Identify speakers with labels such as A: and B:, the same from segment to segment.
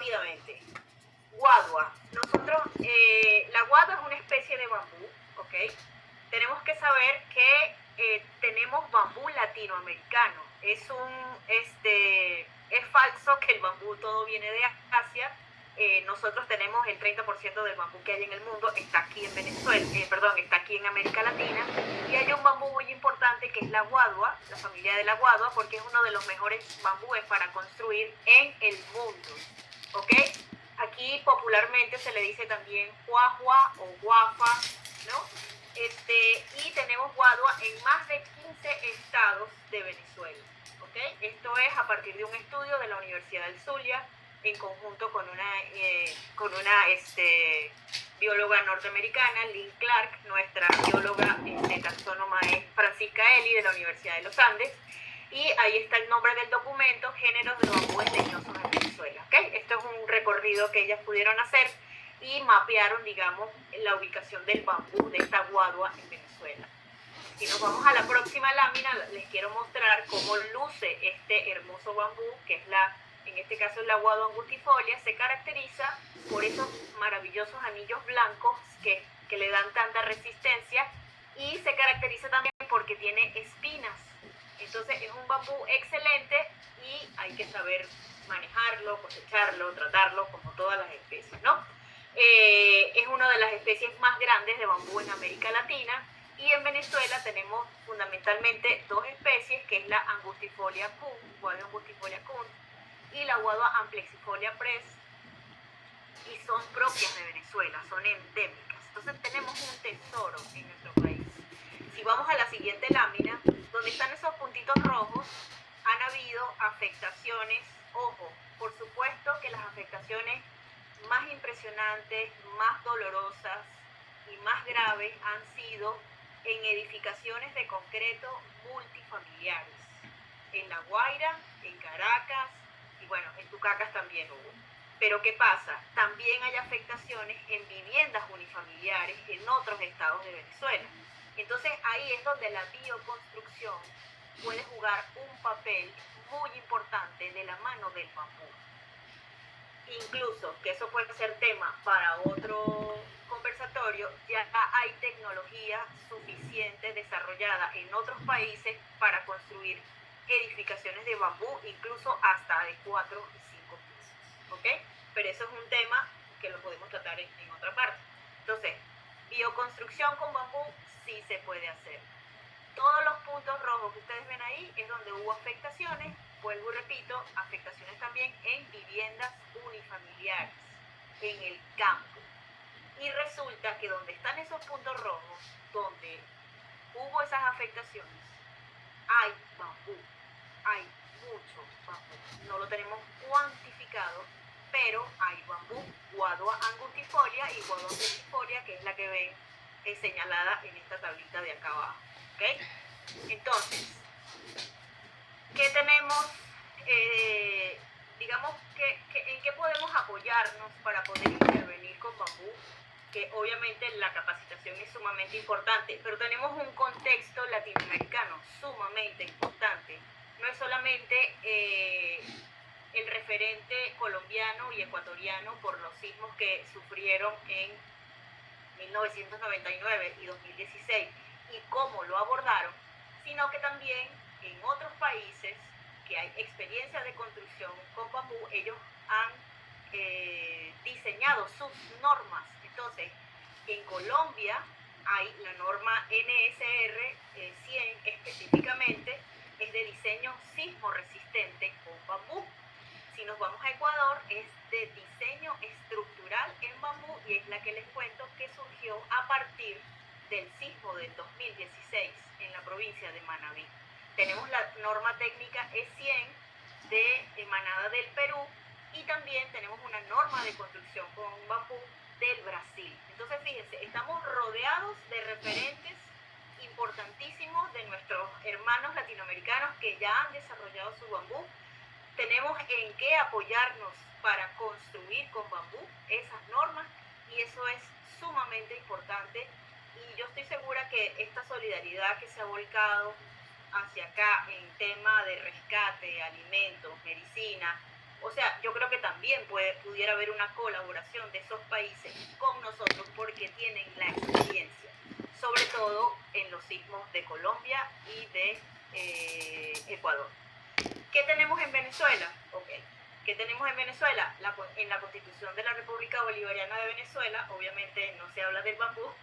A: rápidamente. Guadua. Nosotros, la guadua es una especie de bambú, ¿ok? Tenemos que saber que tenemos bambú latinoamericano. Es falso que el bambú todo viene de Asia. Nosotros tenemos el 30% del bambú que hay en el mundo, está aquí en Venezuela, está aquí en América Latina, y hay un bambú muy importante que es la guadua, la familia de la guadua, porque es uno de los mejores bambúes para construir en el mundo, ¿ok? Aquí popularmente se le dice también guajua o guafa, ¿no? Y tenemos guadua en más de 15 estados de Venezuela, ¿ok? Esto es a partir de un estudio de la Universidad del Zulia, en conjunto con una bióloga norteamericana, Lynn Clark. Nuestra bióloga taxónoma es Francisca Eli, de la Universidad de los Andes, y ahí está el nombre del documento, Géneros de bambúes leñosos en Venezuela, ¿okay? Esto es un recorrido que ellas pudieron hacer y mapearon, digamos, la ubicación del bambú, de esta guadua en Venezuela. Si nos vamos a la próxima lámina, les quiero mostrar cómo luce este hermoso bambú, que es en este caso es la guadua angustifolia. Se caracteriza por esos maravillosos anillos blancos que le dan tanta resistencia, y se caracteriza también porque tiene espinas. Entonces es un bambú excelente y hay que saber manejarlo, cosecharlo, tratarlo como todas las especies, ¿no? Es una de las especies más grandes de bambú en América Latina, y en Venezuela tenemos fundamentalmente dos especies, que es la angustifolia kuhn, guadua angustifolia kuhn, y la guadua amplexifolia press, y son propias de Venezuela, son endémicas. Entonces tenemos un tesoro en nuestro país. Si vamos a la siguiente lámina, donde están esos puntitos rojos, han habido afectaciones. Ojo, por supuesto que las afectaciones más impresionantes, más dolorosas y más graves han sido en edificaciones de concreto multifamiliares. En La Guaira, en Caracas, y bueno, en Tucacas también hubo. Pero ¿qué pasa? También hay afectaciones en viviendas unifamiliares en otros estados de Venezuela. Entonces ahí es donde la bioconstrucción puede jugar un papel muy importante de la mano del bambú. Incluso, que eso puede ser tema para otro conversatorio, ya hay tecnología suficiente desarrollada en otros países para construir edificaciones de bambú, incluso hasta de 4 y 5 pisos, ¿ok? Pero eso es un tema que lo podemos tratar en otra parte. Entonces, bioconstrucción con bambú sí se puede hacer. Todos los puntos rojos que ustedes ven ahí es donde hubo afectaciones. Vuelvo y repito, afectaciones también en viviendas unifamiliares, en el campo. Y resulta que donde están esos puntos rojos, donde hubo esas afectaciones, hay bambú, hay mucho bambú. No lo tenemos cuantificado, pero hay bambú, guadua angustifolia y guadua amplexifolia, que es la que ven señalada en esta tablita de acá abajo, ¿ok? Entonces, ¿qué tenemos? Digamos, ¿en qué podemos apoyarnos para poder intervenir con bambú? Que obviamente la capacitación es sumamente importante, pero tenemos un contexto latinoamericano sumamente importante. No es solamente el referente colombiano y ecuatoriano por los sismos que sufrieron en 1999 y 2016 y cómo lo abordaron, sino que también en otros países que hay experiencia de construcción con bambú, ellos han diseñado sus normas. Entonces, en Colombia hay la norma NSR 100 específicamente, es de diseño sismo resistente con bambú. Si nos vamos a Ecuador, es de diseño estructural en bambú, y es la que les cuento que surgió a partir del sismo del 2016 en la provincia de Manabí. Tenemos la norma técnica E100 de emanada del Perú, y también tenemos una norma de construcción con bambú del Brasil. Entonces, fíjense, estamos rodeados de referentes importantísimos de nuestros hermanos latinoamericanos que ya han desarrollado su bambú. Tenemos en qué apoyarnos para construir con bambú esas normas, y eso es sumamente importante. Y yo estoy segura que esta solidaridad que se ha volcado hacia acá en tema de rescate, alimentos, medicina, O sea, yo creo que también pudiera haber una colaboración de esos países con nosotros porque tienen la experiencia, sobre todo en los sismos de Colombia y de Ecuador. ¿Qué tenemos en Venezuela? Okay. ¿Qué tenemos en Venezuela? En la Constitución de la República Bolivariana de Venezuela, obviamente no se habla del bambú,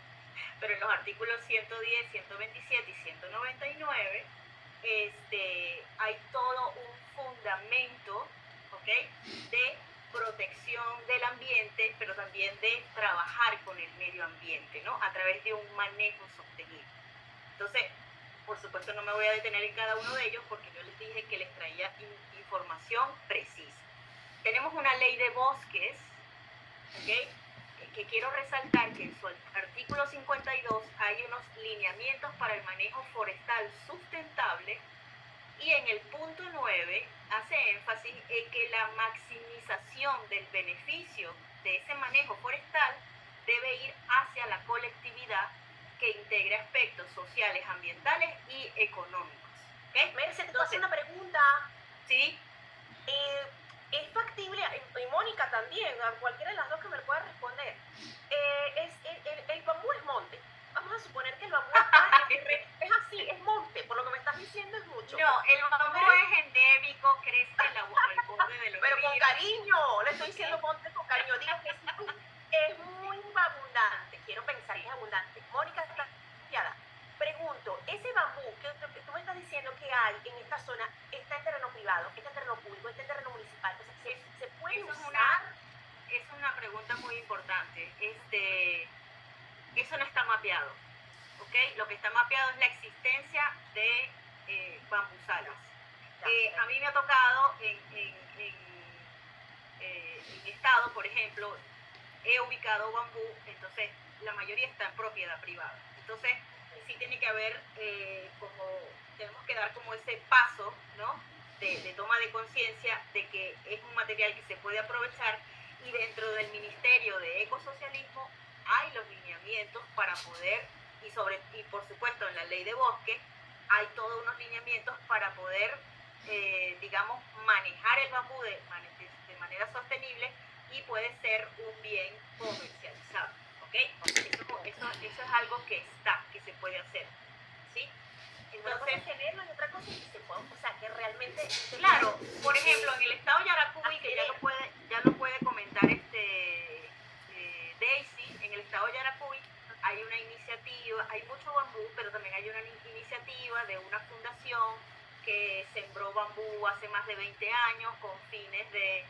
A: pero en los artículos 110, 127 y 199 hay todo un fundamento, ¿okay?, de protección del ambiente, pero también de trabajar con el medio ambiente, ¿no?, a través de un manejo sostenible. Entonces, por supuesto no me voy a detener en cada uno de ellos porque yo les dije que les traía información precisa. Tenemos una ley de bosques, ¿okay?, que quiero resaltar que en su artículo 52 hay unos lineamientos para el manejo forestal sustentable, y en el punto 9 hace énfasis en que la maximización del beneficio de ese manejo forestal debe ir hacia la colectividad que integre aspectos sociales, ambientales y económicos. ¿Okay?
B: Merce, te puedo hacer una pregunta.
A: Sí.
B: ¿Es factible, y Mónica también, a cualquiera de las dos que me lo pueda responder, el bambú es monte? Vamos a suponer que el bambú es así, es monte, por lo que me estás diciendo es mucho.
A: No, el bambú es endémico, crece al borde de los
B: pero
A: ríos.
B: Con cariño, le estoy diciendo monte con cariño, digo que es muy abundante, quiero pensar que es abundante. Mónica está confiada. Pregunto, ese bambú que tú me estás diciendo que hay en esta zona, ¿está en terreno privado, está en terreno público, está en terreno municipal? O sea, ¿se puede usar?
A: Es una pregunta muy importante. Eso no está mapeado, ¿ok? Lo que está mapeado es la existencia de bambusalas. A mí me ha tocado en estado, por ejemplo, he ubicado bambú, entonces la mayoría está en propiedad privada. Entonces, sí tiene que haber tenemos que dar como ese paso, ¿no?, de toma de conciencia de que es un material que se puede aprovechar, y dentro del Ministerio de Ecosocialismo hay los lineamientos para poder, y por supuesto en la ley de bosque hay todos unos lineamientos para poder, digamos, manejar el bambú de manera sostenible, y puede ser un bien comercializado, ¿ok? Eso es algo que se puede hacer, ¿sí?
B: Entonces, tenerlo y otra cosa que se puede, o sea, que realmente...
A: Claro, por ejemplo, en el estado Yaracuy, que ya lo puede comentar Daisy, en el estado Yaracuy hay una iniciativa, hay mucho bambú, pero también hay una iniciativa de una fundación que sembró bambú hace más de 20 años con fines de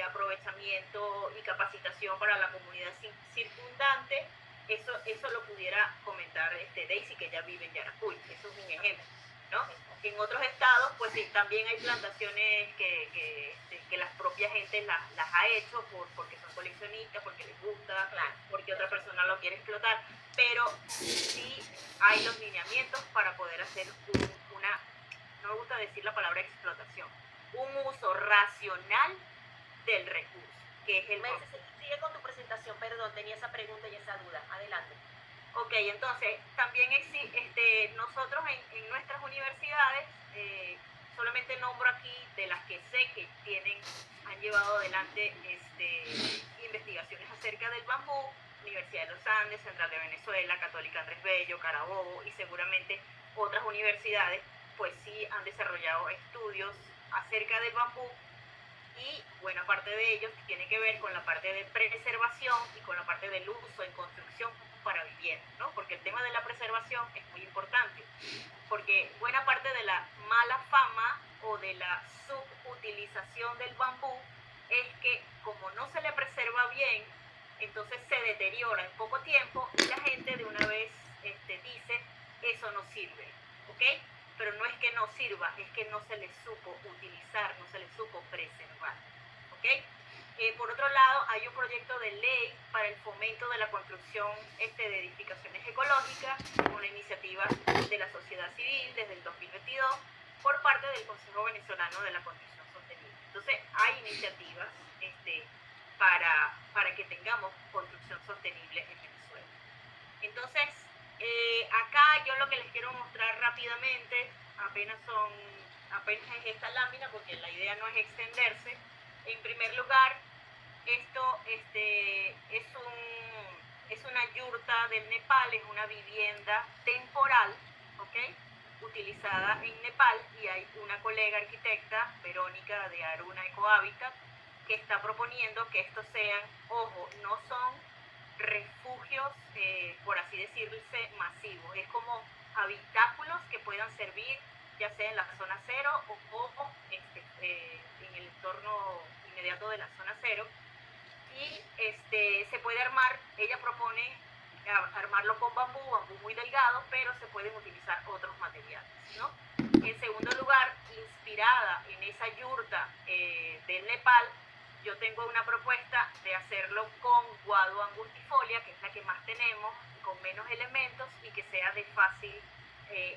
A: aprovechamiento y capacitación para la comunidad circundante. Eso lo pudiera comentar Daisy, que ya vive en Yaracuy. Eso es un ejemplo, ¿no? En otros estados, pues sí, también hay plantaciones que las propias gentes las ha hecho porque son coleccionistas, porque les gusta, claro, porque otra persona lo quiere explotar, pero sí hay los lineamientos para poder hacer no me gusta decir la palabra explotación, un uso racional del recurso, que es el bosque.
B: Sigue con tu presentación, perdón, tenía esa pregunta y esa duda, adelante.
A: Ok, entonces también nosotros en nuestras universidades, solamente nombro aquí de las que sé que han llevado adelante investigaciones acerca del bambú: Universidad de los Andes, Central de Venezuela, Católica Andrés Bello, Carabobo, y seguramente otras universidades pues sí han desarrollado estudios acerca del bambú, y buena parte de ellos tiene que ver con la parte de preservación y con la parte del uso en construcción para vivienda, ¿no? Porque el tema de la preservación es muy importante, porque buena parte de la mala fama o de la subutilización del bambú es que como no se le preserva bien, entonces se deteriora en poco tiempo y la gente de una vez dice, eso no sirve, ¿ok? Pero no es que no sirva, es que no se le supo utilizar, no se le supo preservar, ¿ok? Por otro lado, hay un proyecto de ley para el fomento de la construcción de edificaciones ecológicas, una iniciativa de la sociedad civil desde el 2022 por parte del Consejo Venezolano de la Construcción Sostenible. Entonces, hay iniciativas para que tengamos construcción sostenible en Venezuela. Entonces, acá yo lo que les quiero mostrar rápidamente, apenas es esta lámina porque la idea no es extenderse, en primer lugar, esto es una yurta del Nepal, es una vivienda temporal, ¿ok? Utilizada en Nepal, y hay una colega arquitecta, Verónica de Aruna Ecohabitat, que está proponiendo que estos sean, ojo, no son refugios, por así decirse, masivos, es como habitáculos que puedan servir ya sea en la zona cero o en el entorno inmediato de la zona cero, y se puede armar, ella propone armarlo con bambú muy delgado, pero se pueden utilizar otros materiales, ¿no? En segundo lugar, inspirada en esa yurta del Nepal, yo tengo una propuesta de hacerlo con guado angustifolia, que es la que más tenemos, con menos elementos y que sea de fácil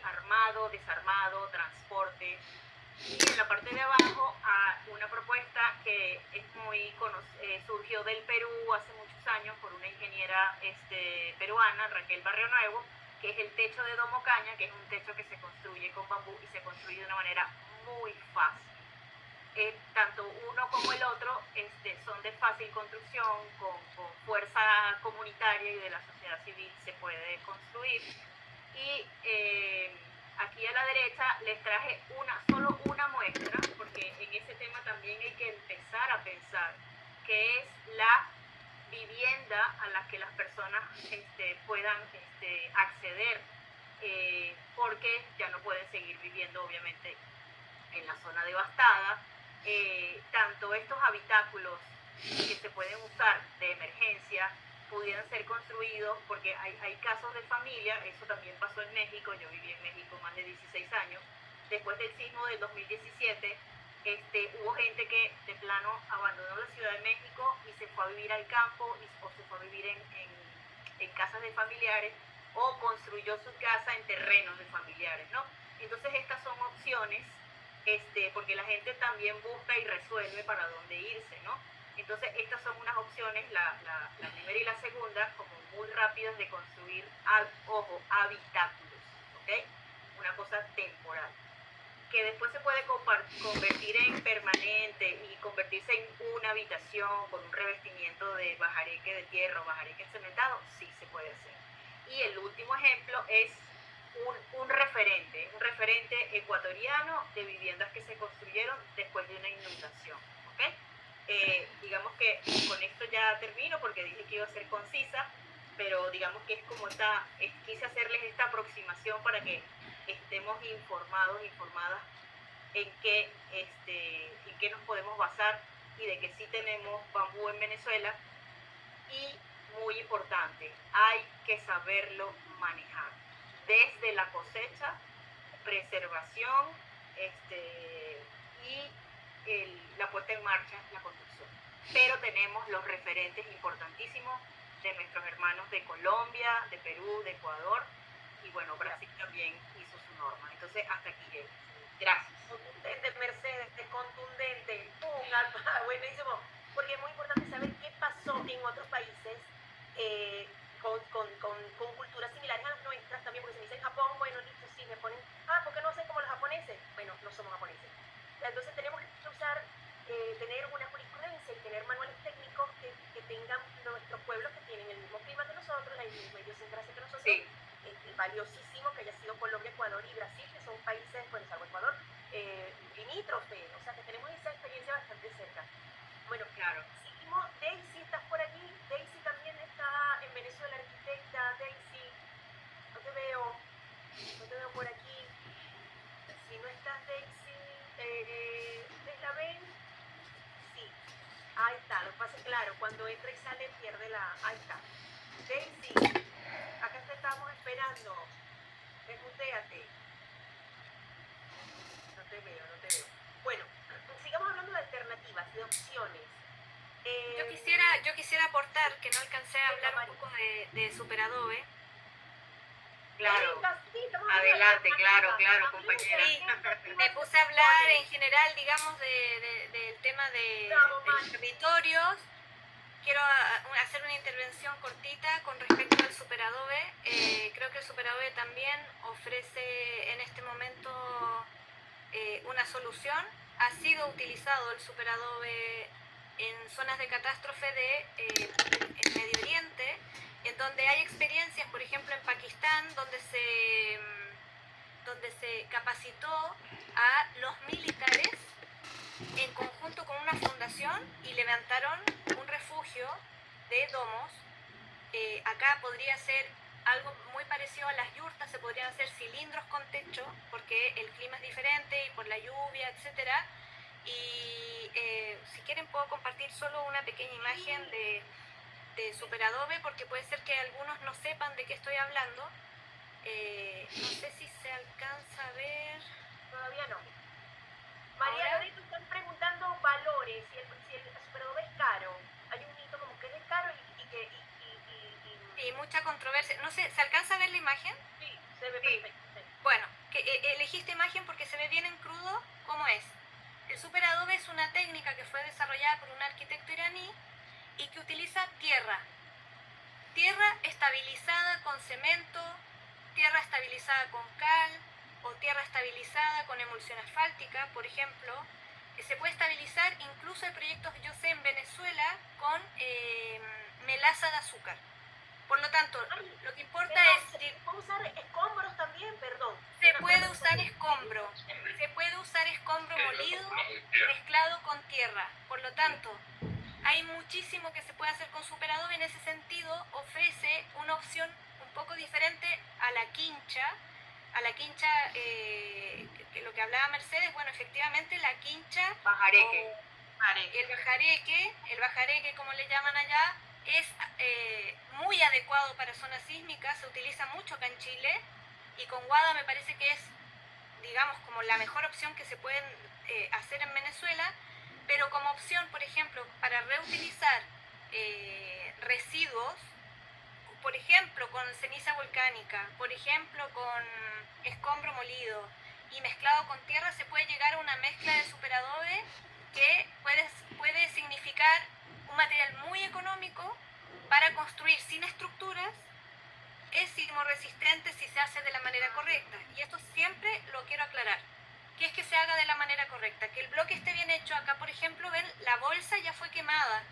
A: armado, desarmado, transporte. Y en la parte de abajo, una propuesta que es surgió del Perú hace muchos años por una ingeniera peruana, Raquel Barrio Nuevo, que es el techo de Domo Caña, que es un techo que se construye con bambú y se construye de una manera muy fácil. Tanto uno como el otro son de fácil construcción, con fuerza comunitaria y de la sociedad civil se puede construir. Y aquí a la derecha les traje solo una muestra, porque en ese tema también hay que empezar a pensar que es la vivienda a la que las personas puedan acceder, porque ya no pueden seguir viviendo obviamente en la zona devastada. Tanto estos habitáculos que se pueden usar de emergencia pudieran ser construidos, porque hay casos de familia, eso también pasó en México, yo viví en México más de 16 años, después del sismo del 2017, hubo gente que de plano abandonó la Ciudad de México y se fue a vivir al campo, o se fue a vivir en casas de familiares, o construyó su casa en terrenos de familiares, ¿no? Entonces estas son opciones, porque la gente también busca y resuelve para dónde irse, ¿no? Entonces estas son unas opciones, la primera y la segunda, como muy rápidas de construir, habitáculos, ¿ok? Una cosa temporal, que después se puede convertir en permanente y convertirse en una habitación con un revestimiento de bajareque de tierra o bajareque cementado, sí se puede hacer. Y el último ejemplo es un referente ecuatoriano de viviendas que se construyeron después de una inundación, ¿ok? Digamos que con esto ya termino, porque dije que iba a ser concisa, pero digamos que es como quise hacerles esta aproximación para que estemos informadas en qué nos podemos basar, y de que sí tenemos bambú en Venezuela. Y muy importante, hay que saberlo manejar desde la cosecha, preservación y la puesta en marcha, la construcción. Pero tenemos los referentes importantísimos de nuestros hermanos de Colombia, de Perú, de Ecuador, y bueno, Brasil también hizo su norma. Entonces hasta aquí llego. Gracias.
B: Contundente, Mercedes, contundente. Buenísimo. Porque es muy importante saber qué pasó en otros países con culturas similares a las nuestras también, porque se dice en Japón, bueno, listo, sí, me ponen, ¿por qué no hacen como los japoneses? Bueno, no somos japoneses. Entonces tenemos que usar, tener una jurisprudencia y tener manuales técnicos que tengan nuestros pueblos, que tienen el mismo clima que nosotros, la misma idiosincrasia que nosotros.
A: Sí.
B: Valiosísimo que haya sido Colombia, Ecuador y Brasil, que son países, bueno, salvo Ecuador, limítrofes, o sea que tenemos esa experiencia bastante cerca. Bueno,
A: claro.
B: Seguimos. Daisy, ¿estás por aquí? Daisy también está en Venezuela, arquitecta. Daisy, no te veo por aquí. Si no estás, Daisy, ¿la ven? Sí, ahí está, lo que pasa es claro, cuando entra y sale pierde ahí está. Daisy, acá te estamos esperando. Desmuteate. No te veo. Bueno, sigamos hablando de alternativas, de opciones.
C: Yo quisiera aportar, que no alcancé a hablar un poco de Superadobe.
A: Claro.
B: Sí,
A: adelante, claro, compañera.
C: Sí, me puse a hablar en general, digamos, del tema de los territorios. Quiero hacer una intervención cortita con respecto al Superadobe. Creo que el Superadobe también ofrece en este momento una solución. Ha sido utilizado el Superadobe en zonas de catástrofe en Medio Oriente, en donde hay experiencias, por ejemplo en Pakistán, donde se capacitó a los militares en conjunto con una fundación y levantaron un refugio de domos. Acá podría ser algo muy parecido a las yurtas, se podrían hacer cilindros con techo, porque el clima es diferente y por la lluvia, etcétera. Y si quieren puedo compartir solo una pequeña imagen de Superadobe, porque puede ser que algunos no sepan de qué estoy hablando. No sé si se alcanza a ver.
B: Todavía no. María
C: ¿Ahora?
B: Loreto, están preguntando valores, si el Superadobe es caro. Hay un mito como que es caro y que...
C: Y mucha controversia. No sé, ¿se alcanza a ver la imagen?
B: Sí, se ve
A: Sí.
B: perfecto. Sí.
C: Bueno, elegí esta imagen porque se ve bien en crudo cómo es. El Superadobe es una técnica que fue desarrollada por un arquitecto iraní y que utiliza tierra. Tierra estabilizada con cemento, tierra estabilizada con cal o tierra estabilizada con emulsión asfáltica, por ejemplo. Que se puede estabilizar, incluso hay proyectos, yo sé, en Venezuela con melaza de azúcar. Por lo tanto, lo que importa es...
B: ¿Se puede usar escombros también? Perdón.
C: Se puede usar escombro molido mezclado con tierra. Por lo tanto, hay muchísimo que se puede hacer con Superadobe. En ese sentido, ofrece una opción un poco diferente a la quincha. Que lo que hablaba Mercedes, bueno, efectivamente la quincha
A: Pajareque.
C: el bajareque como le llaman allá, es muy adecuado para zonas sísmicas, se utiliza mucho acá en Chile y con Guada me parece que es, digamos, como la mejor opción que se pueden hacer en Venezuela, pero como opción, por ejemplo, para reutilizar residuos, por ejemplo, con ceniza volcánica, por ejemplo, con escombro molido y mezclado con tierra, se puede llegar a una mezcla de Superadobe que puede significar un material muy económico para construir sin estructuras, es sismorresistente si se hace de la manera correcta. Y esto siempre lo quiero aclarar, que es que se haga de la manera correcta, que el bloque esté bien hecho. Acá, por ejemplo, ven, la bolsa ya fue quemada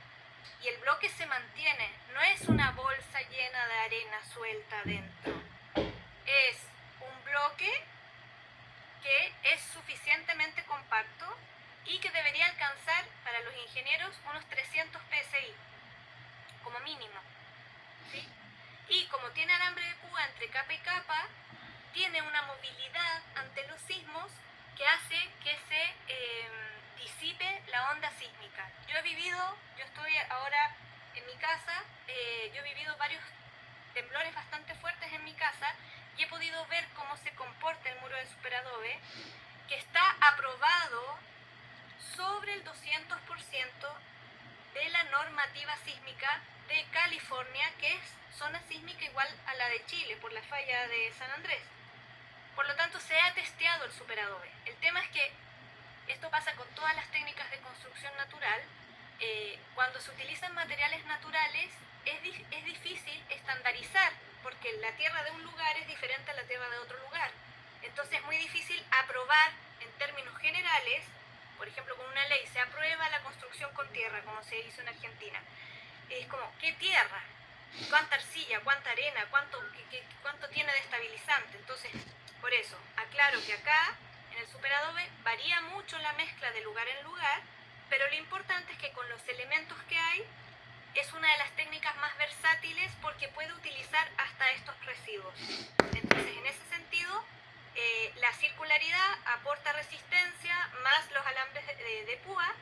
C: y el bloque se mantiene, no es una bolsa llena de arena suelta adentro, es un bloque que es suficientemente compacto y que debería alcanzar para los ingenieros unos 300 psi como mínimo, ¿sí? Y como tiene alambre de púa entre capa y capa, tiene una movilidad ante los sismos que hace que se disipe la onda sísmica. Yo estoy ahora en mi casa, yo he vivido varios temblores bastante fuertes en mi casa y he podido ver cómo se comporta el muro de Superadobe, que está aprobado sobre el 200% de la normativa sísmica de California, que es zona sísmica igual a la de Chile por la falla de San Andrés. Por lo tanto, se ha testeado el Superadobe. El tema es que esto pasa con todas las técnicas de construcción natural. Cuando se utilizan materiales naturales es difícil estandarizar, porque la tierra de un lugar es diferente a la tierra de otro lugar. Entonces es muy difícil aprobar en términos generales. Por ejemplo, con una ley se aprueba la construcción con tierra, como se hizo en Argentina. Es como, ¿qué tierra? ¿Cuánta arcilla? ¿Cuánta arena? ¿Cuánto tiene de estabilizante? Entonces, por eso, aclaro que acá, en el Superadobe, varía mucho la mezcla de lugar en lugar, pero lo importante es que con los elementos que hay, es una de las técnicas más versátiles porque puede utilizar hasta estos residuos. Entonces, en ese sentido, la circularidad aporta resistencia más los alambres de púa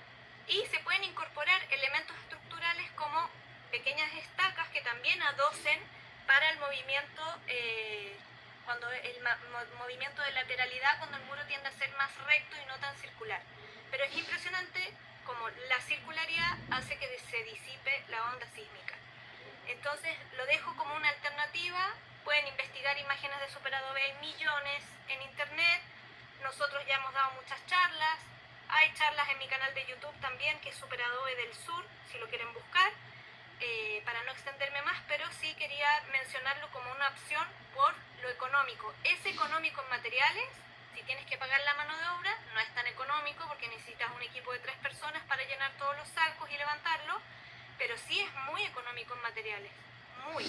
C: y se pueden incorporar elementos estructurales como pequeñas estacas que también adocen para el movimiento, movimiento de lateralidad, cuando el muro tiende a ser más recto y no tan circular. Pero es impresionante como la circularidad hace que se disipe la onda sísmica. Entonces lo dejo como una alternativa. Pueden investigar imágenes de Superadobe, hay millones en internet. Nosotros ya hemos dado muchas charlas. Hay charlas en mi canal de YouTube también, que es Superadobe del Sur, si lo quieren buscar, para no extenderme más, pero sí quería mencionarlo como una opción por lo económico. Es económico en materiales, si tienes que pagar la mano de obra, no es tan económico porque necesitas un equipo de 3 personas para llenar todos los sacos y levantarlos, pero sí es muy económico en materiales, muy,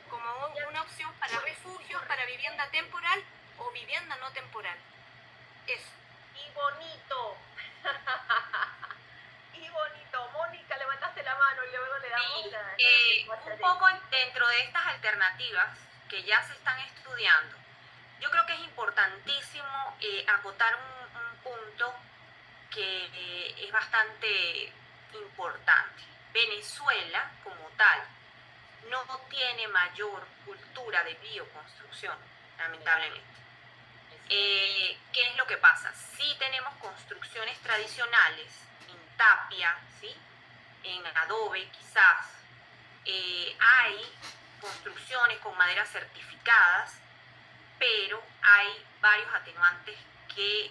C: como una opción para refugios, para vivienda temporal o vivienda no temporal. Eso.
B: Y bonito. Y bonito. Mónica, levantaste la mano y luego le damos
D: un poco dentro de estas alternativas que ya se están estudiando, yo creo que es importantísimo acotar un punto que es bastante importante. Venezuela, como tal, no tiene mayor cultura de bioconstrucción, lamentablemente. ¿Qué es lo que pasa? Sí tenemos construcciones tradicionales en tapia, ¿sí? En adobe quizás. Hay construcciones con maderas certificadas, pero hay varios atenuantes que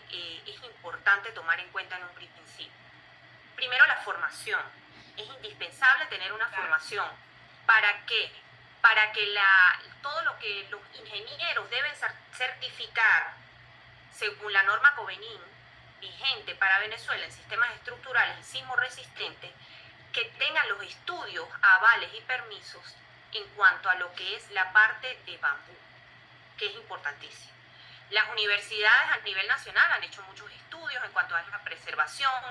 D: es importante tomar en cuenta en un principio. Primero, la formación. Es indispensable tener una formación. ¿Para qué? Para que todo lo que los ingenieros deben certificar según la norma Covenin vigente para Venezuela en sistemas estructurales y sismo resistentes, que tengan los estudios, avales y permisos en cuanto a lo que es la parte de bambú, que es importantísimo. Las universidades a nivel nacional han hecho muchos estudios en cuanto a la preservación,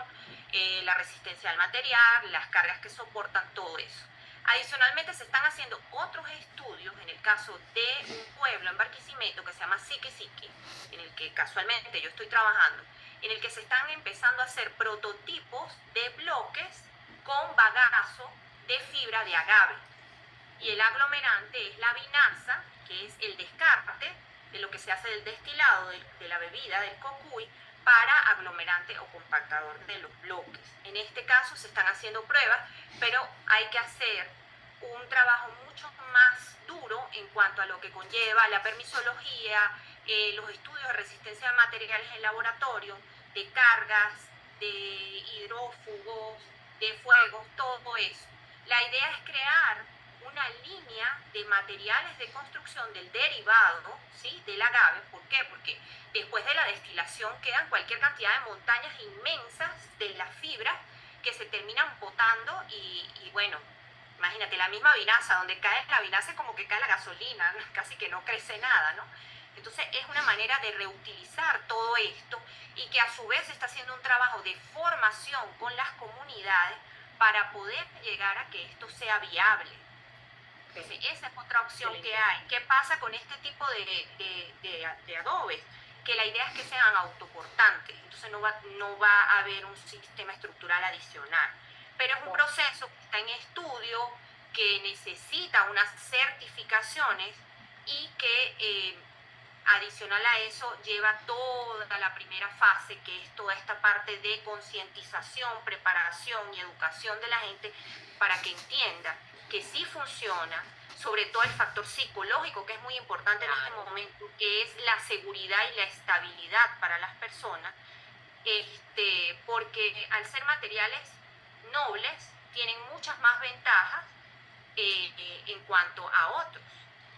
D: la resistencia al material, las cargas que soportan, todo eso. Adicionalmente se están haciendo otros estudios en el caso de un pueblo en Barquisimeto que se llama Sique, en el que casualmente yo estoy trabajando, en el que se están empezando a hacer prototipos de bloques con bagazo de fibra de agave. Y el aglomerante es la vinaza, que es el descarte de lo que se hace del destilado de la bebida, del cocuy, para aglomerante o compactador de los bloques. En este caso se están haciendo pruebas, pero hay que hacer un trabajo mucho más duro en cuanto a lo que conlleva la permisología, los estudios de resistencia de materiales en laboratorio, de cargas, de hidrófugos, de fuegos, todo eso. La idea es crear una línea de materiales de construcción del derivado, ¿sí? Del agave. ¿Por qué? Porque después de la destilación quedan cualquier cantidad de montañas inmensas de las fibras que se terminan botando y bueno, imagínate, la misma vinaza, donde cae la vinaza es como que cae la gasolina, ¿no? Casi que no crece nada, ¿no? Entonces es una manera de reutilizar todo esto y que a su vez se está haciendo un trabajo de formación con las comunidades para poder llegar a que esto sea viable. Entonces, esa es otra opción que hay. ¿Qué pasa con este tipo de adobes? Que la idea es que sean autoportantes, entonces no va a haber un sistema estructural adicional. Pero es un proceso que está en estudio, que necesita unas certificaciones y que adicional a eso lleva toda la primera fase, que es toda esta parte de concientización, preparación y educación de la gente para que entienda que sí funciona, sobre todo el factor psicológico, que es muy importante en este momento, que es la seguridad y la estabilidad para las personas, porque al ser materiales nobles tienen muchas más ventajas en cuanto a otros.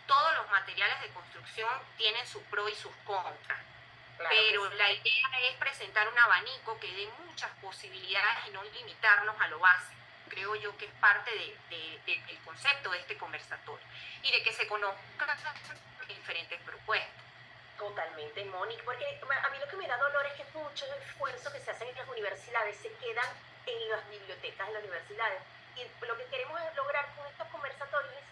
D: Todos los materiales de construcción tienen sus pros y sus contras, claro, pero la idea es presentar un abanico que dé muchas posibilidades y no limitarnos a lo básico. Creo yo que es parte del concepto de este conversatorio y de que se conozcan diferentes propuestas.
B: Totalmente, Mónica, porque a mí lo que me da dolor es que muchos esfuerzos que se hacen en las universidades se quedan en las bibliotecas de las universidades. Y lo que queremos lograr con estos conversatorios es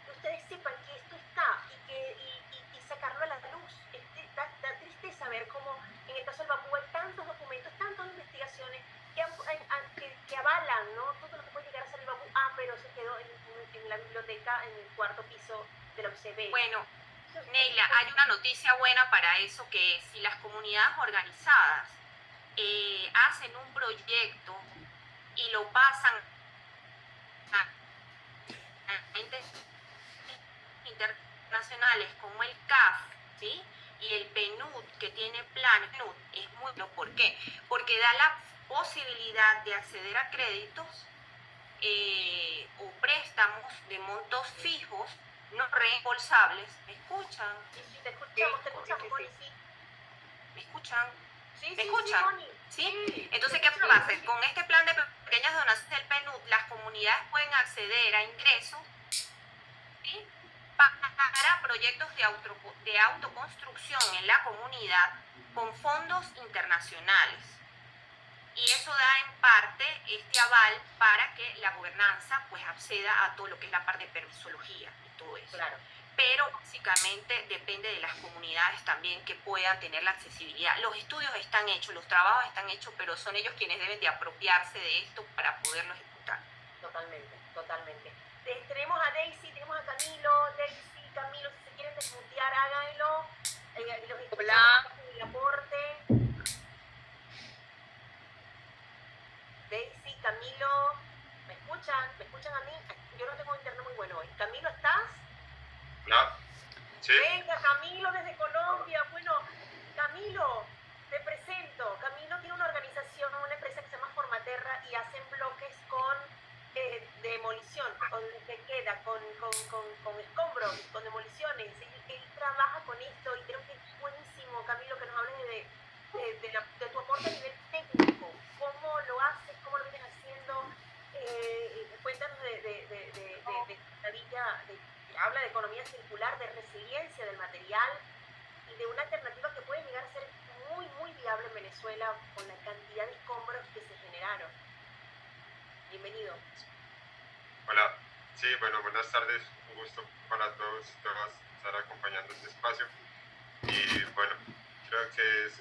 B: que ustedes sepan que esto está y sacarlo a la luz. Da tristeza ver cómo en el caso del bambú hay tantos documentos, tantas investigaciones que avalan, ¿no? Todo lo que puede llegar a ser el bambú. Pero se quedó en la biblioteca en el cuarto piso de la UCB.
D: Bueno, Neila, hay una noticia buena para eso, que si las comunidades organizadas hacen un proyecto y lo pasan a entes internacionales como el CAF, ¿sí? Y el PNUD, que tiene planes, es muy bueno. ¿Por qué? Porque da la posibilidad de acceder a créditos o préstamos de montos fijos, no reembolsables. ¿Me escuchan?
B: Sí, te escuchamos, Bonnie, sí.
D: ¿Me escuchan?
B: Sí,
D: ¿Me
B: sí,
D: escuchan?
B: Moni.
D: ¿Sí? Entonces, ¿qué pasa? Con este plan de pequeñas donaciones del PNUD, las comunidades pueden acceder a ingresos, ¿sí?, para proyectos de autoconstrucción en la comunidad con fondos internacionales. Y eso da en parte este aval para que la gobernanza pues acceda a todo lo que es la parte de permisología y todo eso.
B: Claro.
D: Pero básicamente depende de las comunidades también que puedan tener la accesibilidad. Los estudios están hechos, los trabajos están hechos, pero son ellos quienes deben de apropiarse de esto para poderlo ejecutar.
B: Totalmente, totalmente. Tenemos a Daisy, tenemos a Camilo. Daisy, Camilo, si se quieren desmutear, háganlo. Los escuchamos en el aporte. Daisy, Camilo, ¿me escuchan? ¿Me escuchan a mí? Yo no tengo internet muy bueno hoy. Camilo, ¿estás?
E: Hola. Sí.
B: Venga, Camilo desde Colombia. Bueno, Camilo, te presento. Camilo tiene una organización, una empresa que se llama Formaterra y hacen bloques con demolición, con que queda, con escombros, con demoliciones. Él trabaja con esto y creo que es buenísimo, Camilo, que nos hables de tu aporte a nivel técnico. ¿Cómo lo haces? ¿Cómo lo vienes haciendo? Cuéntanos de habla de economía circular, de resiliencia del material y de una alternativa que puede llegar a ser muy, muy viable en Venezuela con la cantidad de escombros que se generaron. Bienvenido.
E: Hola. Sí, bueno, buenas tardes. Un gusto para todos y todas estar acompañando este espacio. Y bueno, creo que es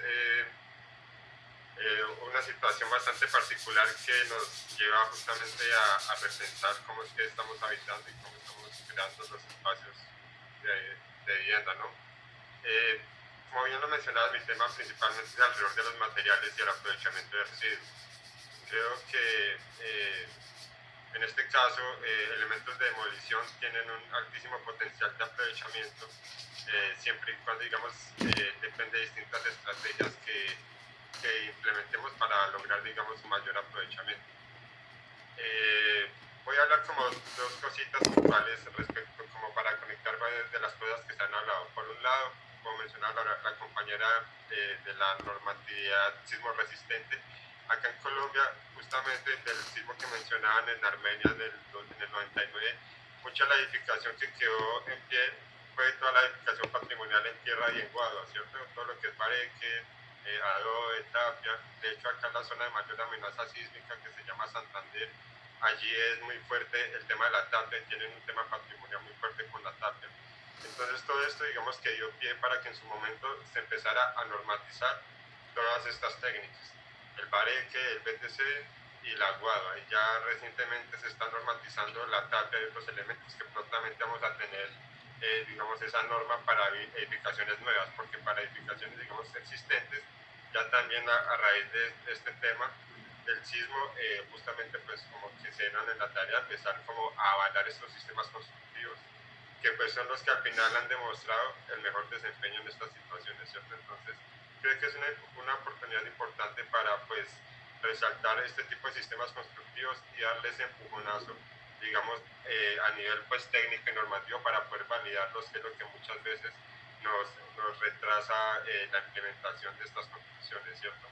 E: una situación bastante particular que nos lleva justamente a repensar cómo es que estamos habitando y cómo estamos creando los espacios de vivienda, ¿no? Como bien lo mencionaba, mi tema principalmente es alrededor de los materiales y el aprovechamiento de residuos. Creo que en este caso, elementos de demolición tienen un altísimo potencial de aprovechamiento, siempre y cuando, digamos, depende de distintas estrategias que implementemos para lograr, digamos, un mayor aprovechamiento. Voy a hablar como dos cositas puntuales respecto, como para conectar varias de las cosas que se han hablado. Por un lado, como mencionaba la compañera de la normatividad sismo resistente, acá en Colombia, justamente del sismo que mencionaban en Armenia en el 99, mucha la edificación que quedó en pie fue toda la edificación patrimonial en tierra y en guadua, ¿cierto? Todo lo que es bareque, adobe, tapia. De hecho, acá en la zona de mayor amenaza sísmica, que se llama Santander, allí es muy fuerte el tema de la tapia, tienen un tema patrimonial muy fuerte con la tapia. Entonces todo esto, digamos, que dio pie para que en su momento se empezara a normatizar todas estas técnicas, el bareque, el BTC y la guadua. Y ya recientemente se está normatizando la tapia de otros elementos que prontamente vamos a tener, digamos, esa norma para edificaciones nuevas, porque para edificaciones, digamos, existentes, ya también a raíz de este tema del sismo, justamente pues como que se dieron en la tarea de empezar como a avalar estos sistemas constructivos, que pues son los que al final han demostrado el mejor desempeño en estas situaciones, ¿cierto? Entonces, creo que es una oportunidad importante para pues resaltar este tipo de sistemas constructivos y darles empujonazo, digamos, a nivel pues técnico y normativo para poder validarlos, que es lo que muchas veces nos retrasa la implementación de estas construcciones, ¿cierto?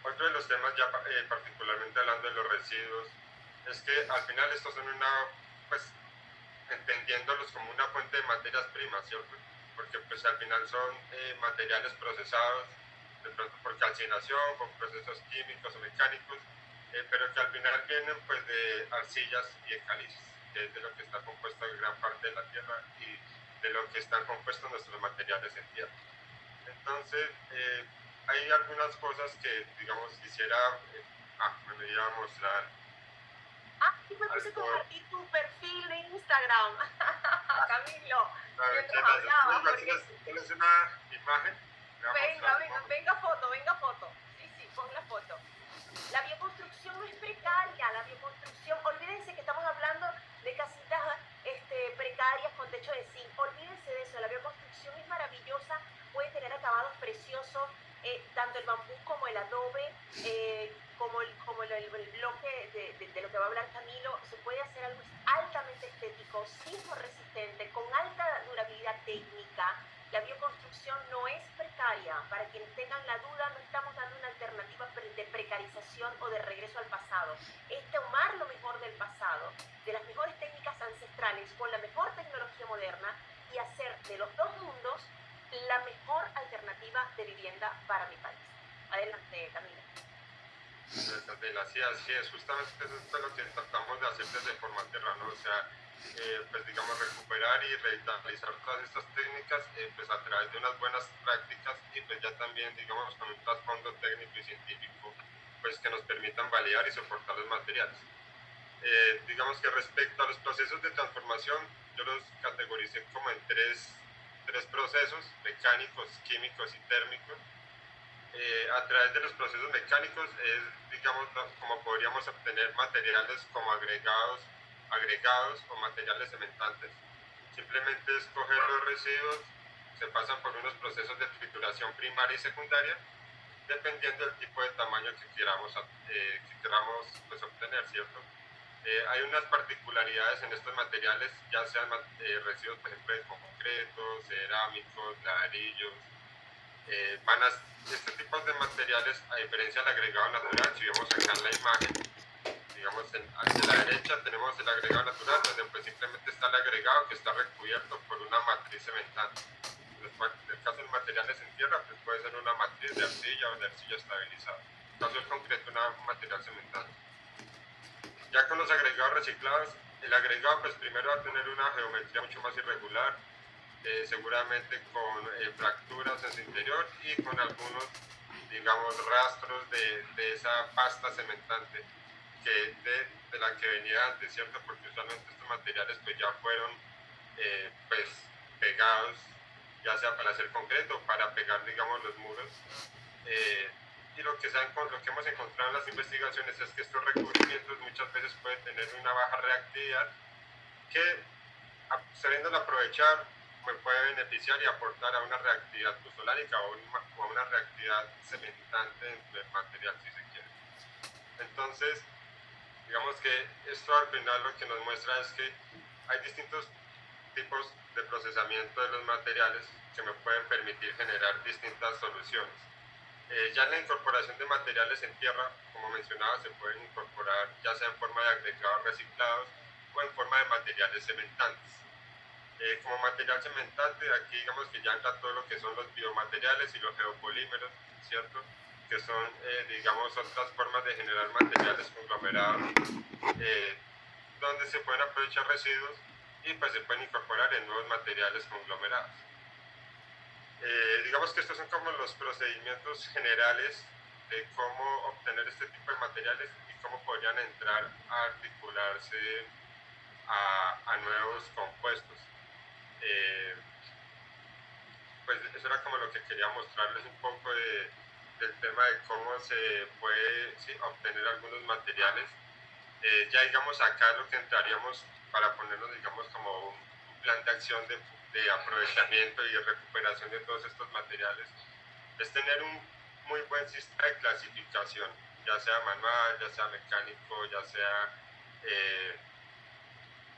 E: Otro de los temas, ya particularmente hablando de los residuos, es que al final estos son pues entendiéndolos como una fuente de materias primas, ¿cierto? Porque pues al final son materiales procesados, de pronto por calcinación, por procesos químicos o mecánicos, pero que al final vienen pues de arcillas y de calizas, que es de lo que está compuesta gran parte de la tierra y de lo que están compuestos nuestros materiales en tierra. Entonces, hay algunas cosas que, digamos, quisiera, me iba a mostrar.
B: Sí, me puse a compartir tu perfil de Instagram, Camilo, mientras hablabas.
E: ¿Tienes una imagen?
B: Venga foto. Sí, pon la foto. La bioconstrucción no es precaria, la bioconstrucción, olvídense que estamos hablando de casitas precarias con techo de zinc, olvídense de eso, la bioconstrucción es maravillosa, puede tener acabados preciosos, tanto el bambú como el adobe, como el bloque de lo que va a hablar Camilo, se puede hacer algo altamente estético, sismo resistente, con alta durabilidad técnica. La bioconstrucción no es precaria, para
E: de la CIA. Sí, es justamente eso es lo que tratamos de hacer desde Formaterra, ¿no? O sea, pues digamos recuperar y revitalizar todas estas técnicas pues a través de unas buenas prácticas y pues ya también digamos con un trasfondo técnico y científico pues que nos permitan validar y soportar los materiales. Digamos que respecto a los procesos de transformación, yo los categoricé como en tres procesos: mecánicos, químicos y térmicos. A través de los procesos mecánicos es, digamos, como podríamos obtener materiales como agregados o materiales cementantes. Simplemente es coger los residuos, se pasan por unos procesos de trituración primaria y secundaria, dependiendo del tipo de tamaño que queramos pues, obtener, ¿cierto? Hay unas particularidades en estos materiales, ya sean residuos, por ejemplo, de concreto, cerámicos, ladrillos, este tipo de materiales, a diferencia del agregado natural, si vemos acá en la imagen, digamos, hacia la derecha tenemos el agregado natural, donde pues simplemente está el agregado que está recubierto por una matriz cementante. En el caso de materiales en tierra, pues puede ser una matriz de arcilla o de arcilla estabilizada. En el caso del concreto, un material cementante. Ya con los agregados reciclados, el agregado pues primero va a tener una geometría mucho más irregular, seguramente con fracturas en su interior y con algunos, digamos, rastros de esa pasta cementante de la que venía antes, ¿cierto? Porque usualmente estos materiales pues ya fueron pues pegados, ya sea para hacer concreto o para pegar, digamos, los muros. Y lo que hemos encontrado en las investigaciones es que estos recubrimientos muchas veces pueden tener una baja reactividad que, sabiéndolo aprovechar, me puede beneficiar y aportar a una reactividad puzolánica o a una reactividad cementante dentro del material, si se quiere. Entonces, digamos que esto al final lo que nos muestra es que hay distintos tipos de procesamiento de los materiales que me pueden permitir generar distintas soluciones. Ya en la incorporación de materiales en tierra, como mencionaba, se pueden incorporar ya sea en forma de agregados reciclados o en forma de materiales cementantes. Como material cementante, aquí digamos que ya entra todo lo que son los biomateriales y los geopolímeros, ¿cierto? Que son, digamos, otras formas de generar materiales conglomerados, donde se pueden aprovechar residuos y pues se pueden incorporar en nuevos materiales conglomerados. Digamos que estos son como los procedimientos generales de cómo obtener este tipo de materiales y cómo podrían entrar a articularse a nuevos compuestos. Pues eso era como lo que quería mostrarles un poco del tema de cómo se puede obtener algunos materiales. Ya digamos acá lo que entraríamos para ponernos digamos como un plan de acción de aprovechamiento y de recuperación de todos estos materiales es tener un muy buen sistema de clasificación, ya sea manual, ya sea mecánico, ya sea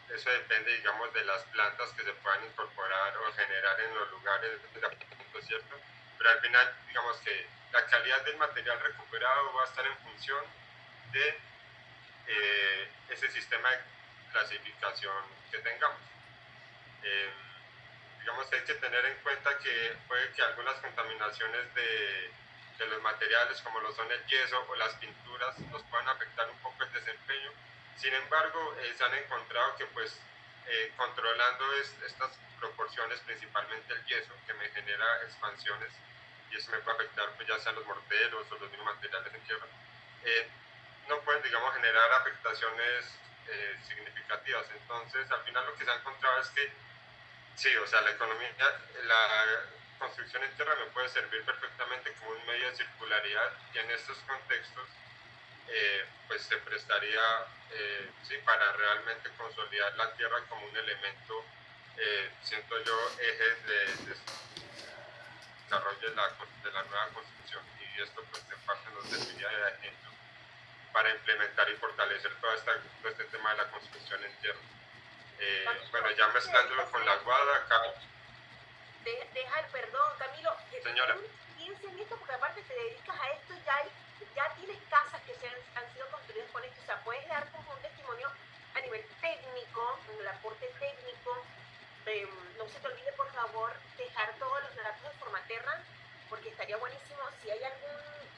E: eso depende, digamos, de las plantas que se puedan incorporar o generar en los lugares, ¿cierto? Pero al final, digamos que la calidad del material recuperado va a estar en función de ese sistema de clasificación que tengamos. Digamos que hay que tener en cuenta que puede que algunas contaminaciones de los materiales, como lo son el yeso o las pinturas, nos puedan afectar un poco el desempeño. Sin embargo, se han encontrado que pues controlando estas proporciones, principalmente el yeso, que me genera expansiones, y eso me puede afectar pues ya sea los morteros o los mismos materiales en tierra, no pueden, digamos, generar afectaciones significativas. Entonces, al final lo que se ha encontrado es que sí, o sea, la construcción en tierra me puede servir perfectamente como un medio de circularidad y en estos contextos pues se prestaría para realmente consolidar la tierra como un elemento, siento yo, eje de desarrollo de la nueva construcción, y esto pues en parte nos serviría de ejemplo para implementar y fortalecer todo este tema de la construcción en tierra. Bueno, ya mezclándolo con la guada acá.
B: Perdón, Camilo,
E: Señora.
B: piensa en esto porque aparte te dedicas a esto, ya tienes casas que han sido construidas con esto, o sea, puedes dar como un testimonio a nivel técnico, el aporte técnico. No se te olvide, por favor, dejar todos los datos de Formaterra, porque estaría buenísimo si hay algún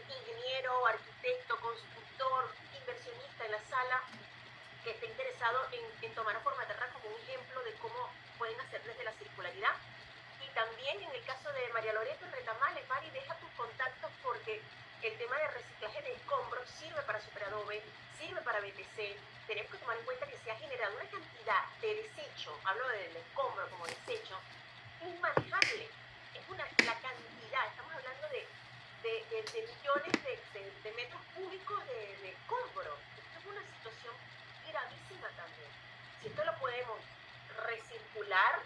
B: ingeniero, arquitecto, constructor que esté interesado en tomar a Formaterra como un ejemplo de cómo pueden hacer desde la circularidad. Y también en el caso de María Loreto en Retamales, Mari, deja tus contactos porque el tema de reciclaje de escombros sirve para Superadobe, sirve para BTC. Tenemos que tomar en cuenta que se ha generado una cantidad de desecho, hablo del escombro como desecho, inmanejable. Es la cantidad, estamos hablando de millones de metros cúbicos de escombro. Esto es una situación gravísima también. Si esto lo podemos recircular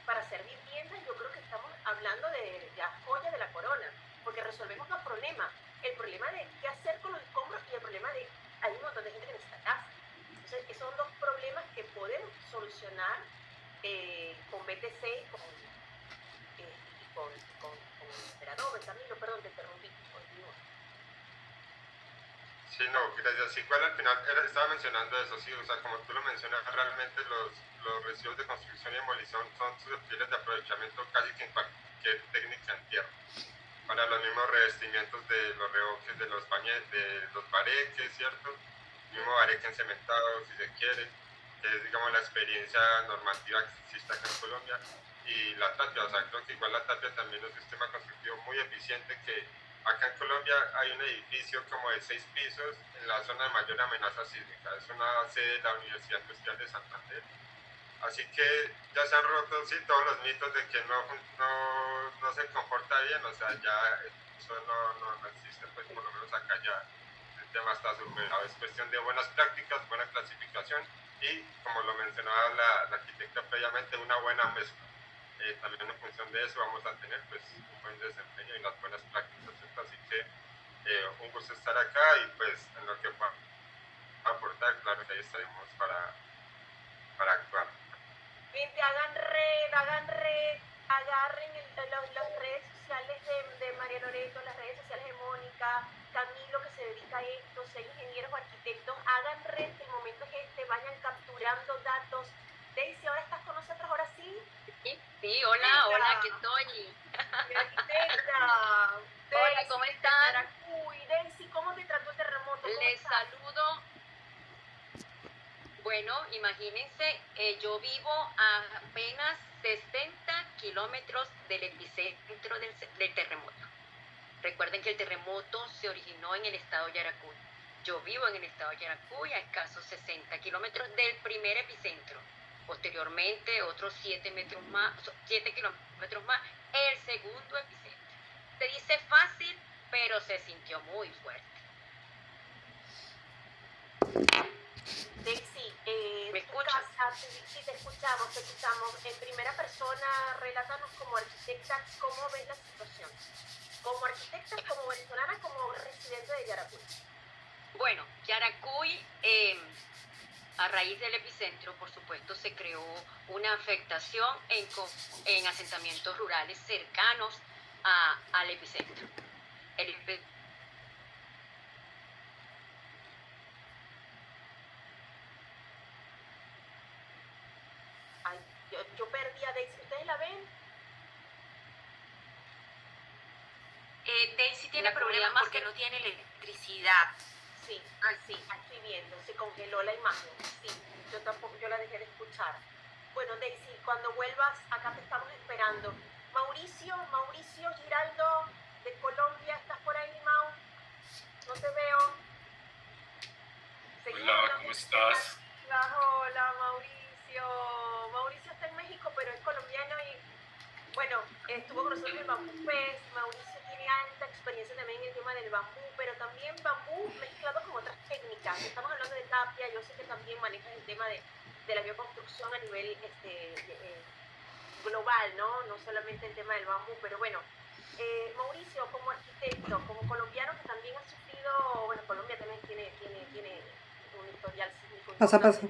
B: para hacer viviendas, yo creo que estamos hablando de la joya de la corona, porque resolvemos dos problemas: el problema de qué hacer con los escombros y el problema de hay un montón de gente que necesita casa. Entonces, esos son dos problemas que podemos solucionar con BTC y con Superadobe. Camilo, perdón, te interrumpí, continúa.
E: Sí, no, gracias. Igual al final estaba mencionando eso, sí, o sea, como tú lo mencionas, realmente los residuos de construcción y demolición son susceptibles de aprovechamiento casi que en cualquier técnica en tierra. Para los mismos revestimientos de los revoques de los de los bareques, ¿cierto? El mismo bareque encementado, si se quiere, que es, digamos, la experiencia normativa que existe acá en Colombia. Y la tapia, o sea, creo que igual la tapia también es un sistema constructivo muy eficiente que acá en Colombia hay un edificio como de 6 pisos en la zona de mayor amenaza sísmica. Es una sede de la Universidad Industrial de Santander. Así que ya se han roto, sí, todos los mitos de que no se comporta bien, o sea, ya eso no existe, pues por lo menos acá ya el tema está superado. Es cuestión de buenas prácticas, buena clasificación y, como lo mencionaba la arquitecta previamente, una buena mezcla. También en función de eso vamos a tener pues un buen desempeño y las buenas prácticas, ¿cierto? Así que un gusto estar acá y pues en lo que pueda aportar, claro que ahí estaremos para actuar.
B: Gente, hagan red, agarren las redes sociales de María Loreto, las redes sociales de Mónica, Camilo, que se dedica a esto, sean ingenieros o arquitectos, hagan red, que el momento es este, vayan capturando datos. Daisy, ahora estás con nosotros, ahora sí.
F: Sí, hola, aquí estoy.
B: Mi arquitecta.
F: Hola, ¿cómo están?
B: Uy, Daisy, ¿cómo te trató el terremoto?
F: Les saludo. Bueno, imagínense, yo vivo a apenas 60 kilómetros del epicentro del terremoto. Recuerden que el terremoto se originó en el estado de Yaracuy. Yo vivo en el estado de Yaracuy a escasos 60 kilómetros del primer epicentro. Posteriormente, otros 7 kilómetros más, el segundo epicentro. Se dice fácil, pero se sintió muy fuerte.
B: Daisy,
F: ¿Me escuchas?
B: Sí, te escuchamos. En primera persona, relátanos como arquitecta, ¿cómo ves la situación? Como arquitecta, como venezolana, como residente de Yaracuy.
F: Bueno, Yaracuy, a raíz del epicentro, por supuesto, se creó una afectación en asentamientos rurales cercanos al epicentro.
B: Ay, yo perdí a Daisy. ¿Ustedes la ven?
D: Daisy tiene
F: La
D: problemas
F: comunidad
D: porque no tiene electricidad.
B: Sí, estoy viendo, se congeló la imagen. Sí, yo la dejé de escuchar. Bueno, Daisy, cuando vuelvas, acá te estamos esperando. Mauricio Giraldo, de Colombia, ¿estás por ahí, Mau? No te veo.
G: Hola, ¿cómo estás?
B: Hola, Mauricio. Mauricio está en México, pero es colombiano y, bueno, estuvo con nosotros en el Bambú Fest. Mauricio tiene alta experiencia también en el tema del bambú, pero también bambú mezclado con otras técnicas. Estamos hablando de tapia, yo sé que también manejas el tema de la bioconstrucción a nivel global, ¿no? No solamente el tema del bambú, pero bueno. Mauricio, como arquitecto, como colombiano que también ha sufrido, bueno, Colombia también tiene un historial sísmico.
H: Paso a paso.